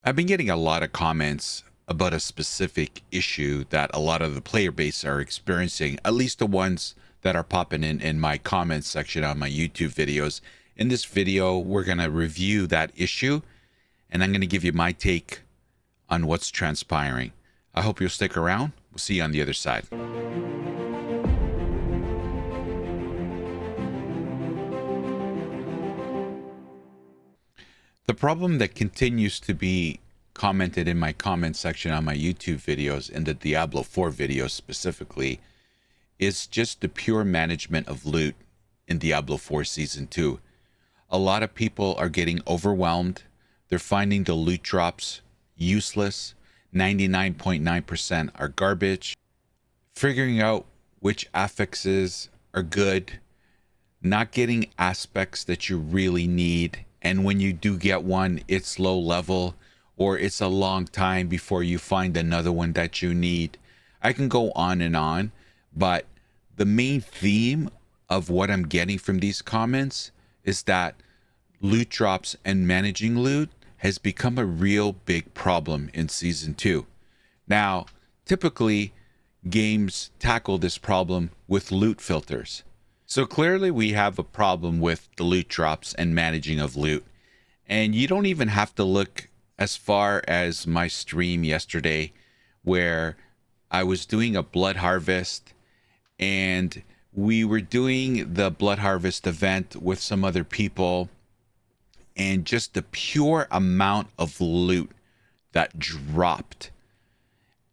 I've been getting a lot of comments about a specific issue that a lot of the player base are experiencing, at least the ones that are popping in my comments section on my YouTube videos. In this video, we're going to review that issue and I'm going to give you my take on what's transpiring. I hope you'll stick around. We'll see you on the other side. The problem that continues to be commented in my comment section on my YouTube videos, in the Diablo 4 videos specifically, is just the pure management of loot in Diablo 4 Season 2. A lot of people are getting overwhelmed. They're finding the loot drops useless. 99.9% are garbage. Figuring out which affixes are good. Not getting aspects that you really need, and when you do get one, it's low level, or it's a long time before you find another one that you need. I can go on, but the main theme of what I'm getting from these comments is that loot drops and managing loot has become a real big problem in Season 2. Now, typically, games tackle this problem with loot filters. So clearly we have a problem with the loot drops and managing of loot. And you don't even have to look as far as my stream yesterday where I was doing a blood harvest and we were doing the blood harvest event with some other people, and just the pure amount of loot that dropped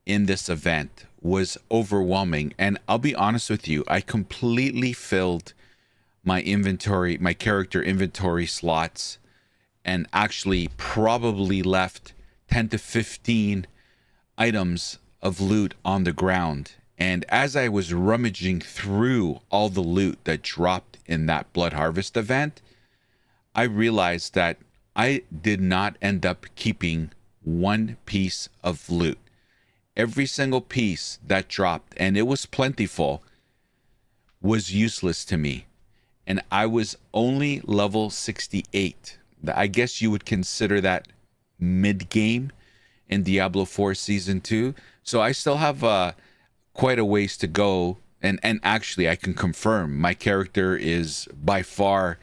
in this event was overwhelming. And I'll be honest with you, I completely filled my inventory, my character inventory slots, and actually probably left 10 to 15 items of loot on the ground. And as I was rummaging through all the loot that dropped in that blood harvest event, I realized that I did not end up keeping one piece of loot. Every single piece that dropped, and it was plentiful, was useless to me. And I was only level 68. I guess you would consider that mid-game in Diablo 4 Season 2. So I still have quite a ways to go. And actually, I can confirm my character is by far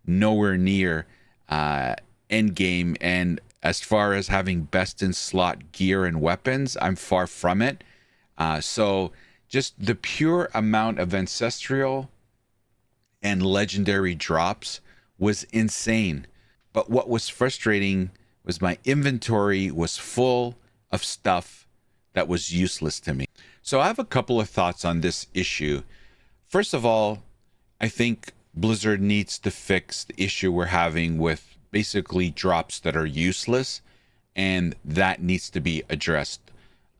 nowhere near end game, and as far as having best in slot gear and weapons, I'm far from it. So just the pure amount of ancestral and legendary drops was insane. But what was frustrating was my inventory was full of stuff that was useless to me. So I have a couple of thoughts on this issue. First of all, I think Blizzard needs to fix the issue we're having with basically drops that are useless, and that needs to be addressed.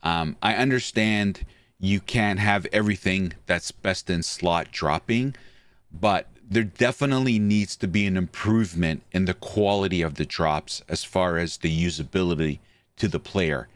I understand you can't have everything that's best in slot dropping, but there definitely needs to be an improvement in the quality of the drops as far as the usability to the player.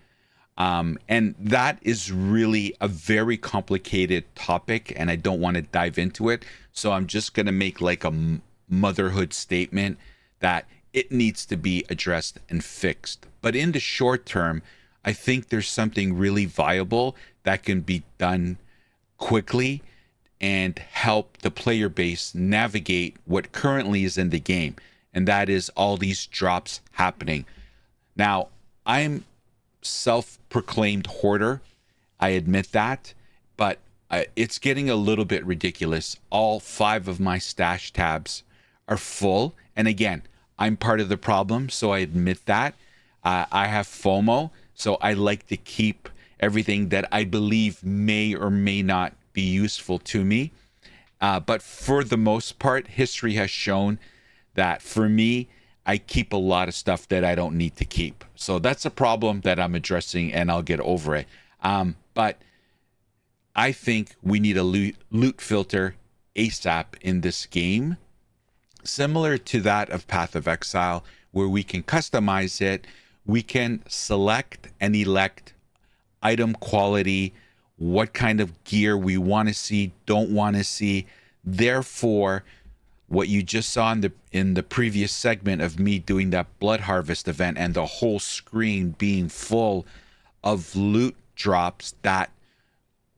And that is really a very complicated topic, and I don't want to dive into it. So I'm just going to make like a motherhood statement that it needs to be addressed and fixed. But in the short term, I think there's something really viable that can be done quickly and help the player base navigate what currently is in the game. And that is all these drops happening. Now, I'm self-proclaimed hoarder. I admit that, but it's getting a little bit ridiculous. All 5 of my stash tabs are full. And again, I'm part of the problem, so I admit that. I have FOMO, so I like to keep everything that I believe may or may not be useful to me. But for the most part, history has shown that for me, I keep a lot of stuff that I don't need to keep. So that's a problem that I'm addressing, and I'll get over it. But I think we need a loot filter ASAP in this game, similar to that of Path of Exile, where we can customize it. We can select and elect item quality, what kind of gear we want to see, don't want to see. Therefore, what you just saw in the previous segment of me doing that blood harvest event and the whole screen being full of loot drops, that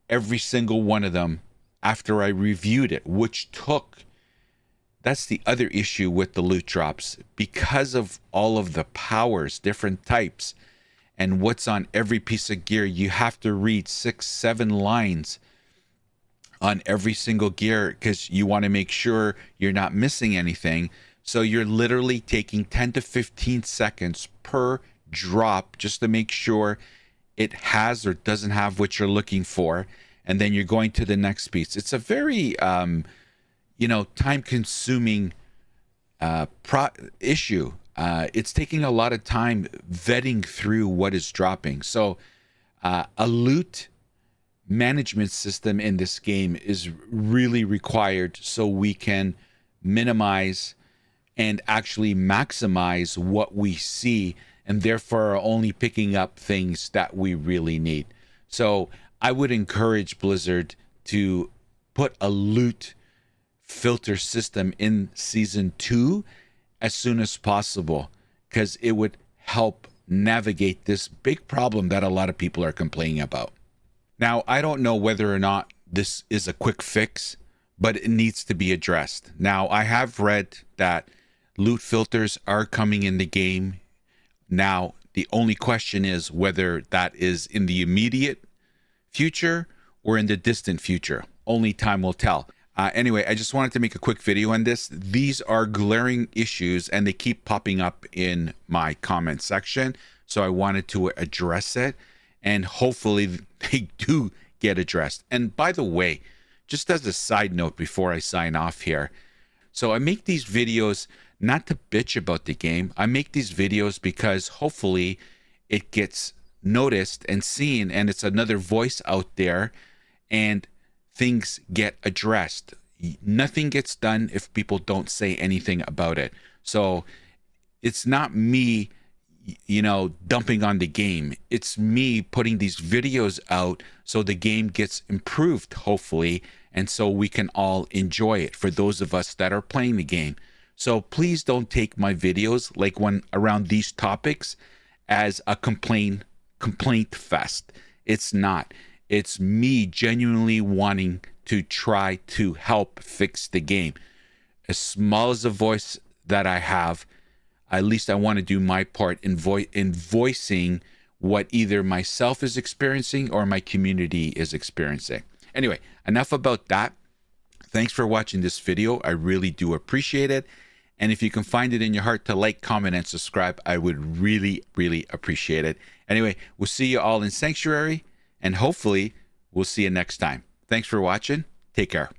every single one of them, after I reviewed it, which took, that's the other issue with the loot drops, because of all of the powers, different types, and what's on every piece of gear, you have to read 6-7 lines on every single gear because you want to make sure you're not missing anything. So you're literally taking 10 to 15 seconds per drop just to make sure it has or doesn't have what you're looking for, and then you're going to the next piece. It's a very time consuming issue. It's taking a lot of time vetting through what is dropping. So a loot management system in this game is really required so we can minimize and actually maximize what we see, and therefore are only picking up things that we really need. So I would encourage Blizzard to put a loot filter system in season 2 as soon as possible, because it would help navigate this big problem that a lot of people are complaining about. Now, I don't know whether or not this is a quick fix, but it needs to be addressed. Now, I have read that loot filters are coming in the game. Now, the only question is whether that is in the immediate future or in the distant future. Only time will tell. Anyway, I just wanted to make a quick video on this. These are glaring issues and they keep popping up in my comment section. So I wanted to address it, and hopefully they do get addressed. And by the way, just as a side note before I sign off here, so I make these videos not to bitch about the game. I make these videos because hopefully it gets noticed and seen, and it's another voice out there, and things get addressed. Nothing gets done if people don't say anything about it. So it's not me, dumping on the game. It's me putting these videos out so the game gets improved, hopefully, and so we can all enjoy it for those of us that are playing the game. So please don't take my videos, like when around these topics, as a complaint fest. It's not. It's me genuinely wanting to try to help fix the game. As small as the voice that I have, at least I want to do my part in voicing what either myself is experiencing or my community is experiencing. Anyway, enough about that. Thanks for watching this video. I really do appreciate it. And if you can find it in your heart to like, comment, and subscribe, I would really, really appreciate it. Anyway, we'll see you all in Sanctuary, and hopefully we'll see you next time. Thanks for watching. Take care.